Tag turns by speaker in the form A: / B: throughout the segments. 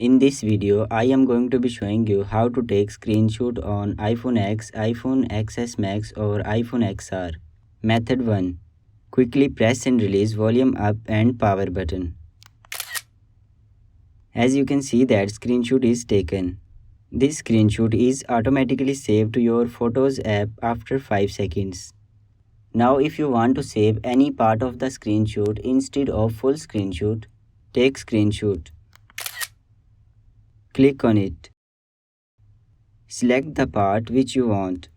A: In this video, I am going to be showing you how to take screenshot on iPhone X, iPhone XS Max or iPhone XR. Method 1. Quickly press and release volume up and power button. As you can see that screenshot is taken. This screenshot is automatically saved to your Photos app after 5 seconds. Now if you want to save any part of the screenshot instead of full screenshot, take screenshot. Click on it. Select the part which you want.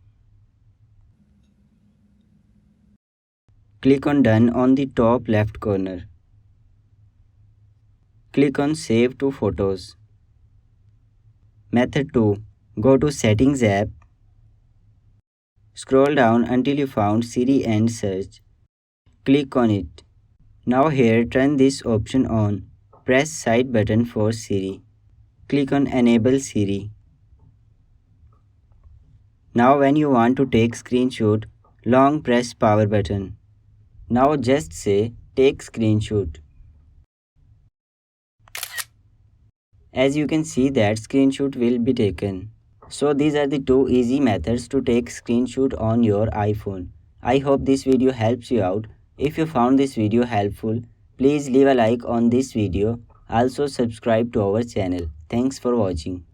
A: Click on Done on the top left corner. Click on Save to Photos. Method 2. Go to Settings app. Scroll down until you found Siri and Search. Click on it. Now here turn this option on. Press side button for Siri. Click on Enable Siri. Now when you want to take screenshot, long press power button. Now just say take screenshot. As you can see that screenshot will be taken. So these are the two easy methods to take screenshot on your iPhone. I hope this video helps you out. If you found this video helpful, please leave a like on this video. Also subscribe to our channel. Thanks for watching.